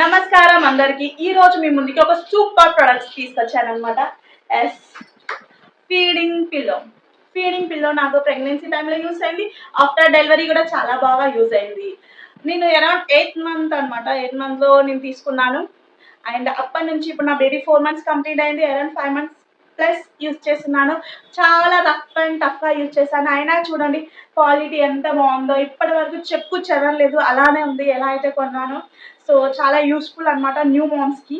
నమస్కారం అందరికి. ఈ రోజు మీ ముందుకి ఒక సూపర్ ప్రొడక్ట్స్ తీసుకొచ్చాను అనమాట. ఎస్, ఫీడింగ్ పిల్లో నాకు ప్రెగ్నెన్సీ టైంలో యూస్ అయింది. ఆఫ్టర్ డెలివరీ కూడా చాలా బాగా యూజ్ అయింది. నేను అరౌండ్ 8th మంత్ అనమాట, 8th మంత్లో నేను తీసుకున్నాను. అండ్ అప్పటి నుంచి ఇప్పుడు నా బేబీ 4 months కంప్లీట్ అయింది. అరౌండ్ 5 months ప్లస్ యూజ్ చేస్తున్నాను. చాలా రఫ్ అండ్ టఫ్గా యూజ్ చేశాను. అయినా చూడండి క్వాలిటీ ఎంత బాగుందో. ఇప్పటి వరకు చెప్పు చెదరలేదు, అలానే ఉంది ఎలా అయితే కొన్నాను. సో చాలా యూస్ఫుల్ అనమాట న్యూ మామ్స్కి.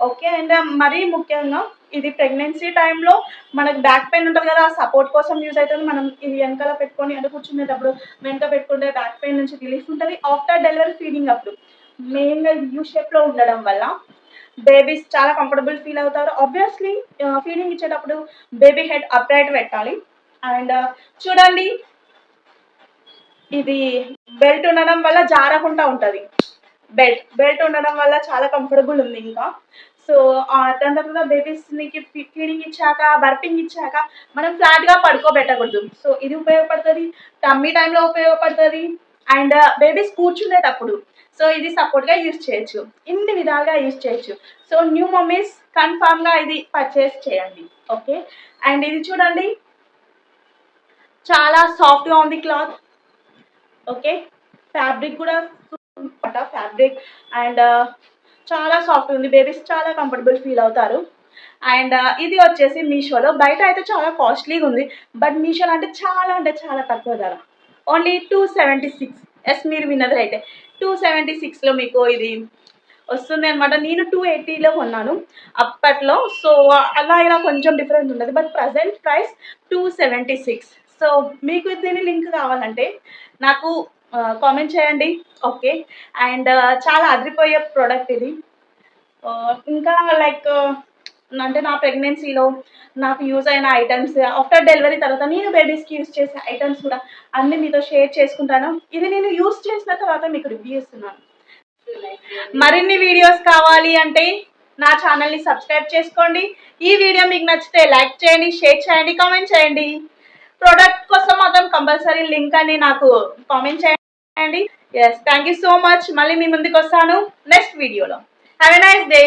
ఓకే, అండ్ మరీ ముఖ్యంగా ఇది ప్రెగ్నెన్సీ టైంలో మనకు బ్యాక్ పెయిన్ ఉంటుంది కదా, ఆ సపోర్ట్ కోసం యూజ్ అవుతుంది. మనం ఇది వెనకాల పెట్టుకొని అంటే కూర్చునేటప్పుడు వెనక పెట్టుకుంటే బ్యాక్ పెయిన్ నుంచి రిలీఫ్ ఉంటుంది. ఆఫ్టర్ డెలివరీ ఫీడింగ్ అప్పుడు మెయిన్గా ఇది యూ షేప్లో ఉండడం వల్ల బేబీస్ చాలా కంఫర్టబుల్ ఫీల్ అవుతారు. ఆబ్వియస్లీ ఫీడింగ్ ఇచ్చేటప్పుడు బేబీ హెడ్ అప్రైట్ పెట్టాలి. అండ్ చూడండి, ఇది బెల్ట్ ఉండడం వల్ల జారకుండా ఉంటుంది. బెల్ట్ ఉండడం వల్ల చాలా కంఫర్టబుల్ ఉంది. ఇంకా సో దాని తర్వాత బేబీస్కి ఫీడింగ్ ఇచ్చాక, బర్పింగ్ ఇచ్చాక మనం ఫ్లాట్గా పడుకోబెట్టకూడదు. సో ఇది ఉపయోగపడుతుంది, టమ్మీ టైంలో ఉపయోగపడుతుంది. అండ్ బేబీస్ కూర్చునేటప్పుడు సో ఇది సపోర్ట్గా యూజ్ చేయొచ్చు, ఇన్ని విధాలుగా యూజ్ చేయొచ్చు. సో న్యూ మమ్మీస్ కన్ఫామ్గా ఇది పర్చేస్ చేయండి. ఓకే, అండ్ ఇది చూడండి చాలా సాఫ్ట్గా ఉంది క్లాత్. ఓకే, ఫ్యాబ్రిక్ కూడా ఫ్యాబ్రిక్ అండ్ చాలా సాఫ్ట్ ఉంది. బేబీస్ చాలా కంఫర్టబుల్ ఫీల్ అవుతారు. అండ్ ఇది వచ్చేసి మీషోలో. బయట అయితే చాలా కాస్ట్లీగా ఉంది, బట్ మీషోలో అంటే చాలా తక్కువ ధర. ఓన్లీ 276. ఎస్, మీరు విన్నది అయితే 276లో మీకు ఇది వస్తుంది అనమాట. నేను 280లో కొన్నాను అప్పట్లో. సో అలా ఇలా కొంచెం డిఫరెన్స్ ఉండదు, బట్ ప్రజెంట్ ప్రైస్ 276. సో మీకు దీని లింక్ కావాలంటే నాకు కామెంట్ చేయండి. ఓకే, అండ్ చాలా అదిరిపోయే ప్రోడక్ట్ ఇది. ఇంకా లైక్ అంటే నా ప్రెగ్నెన్సీలో నాకు యూజ్ అయిన ఐటమ్స్, ఆఫ్టర్ డెలివరీ తర్వాత నేను బేబీస్కి యూజ్ చేసే ఐటమ్స్ కూడా అన్నీ మీతో షేర్ చేసుకుంటాను. ఇది నేను యూజ్ చేసిన తర్వాత మీకు రివ్యూ ఇస్తున్నాను. మరిన్ని వీడియోస్ కావాలి అంటే నా ఛానల్ని సబ్స్క్రైబ్ చేసుకోండి. ఈ వీడియో మీకు నచ్చితే లైక్ చేయండి, షేర్ చేయండి, కామెంట్ చేయండి. ప్రోడక్ట్ కోసం మాత్రం కంపల్సరీ లింక్ అని నాకు కామెంట్ చేయండి. Yes, thank you so much. మళ్ళీ మీ ముందుకు వస్తాను నెక్స్ట్ వీడియోలో. Have a nice day.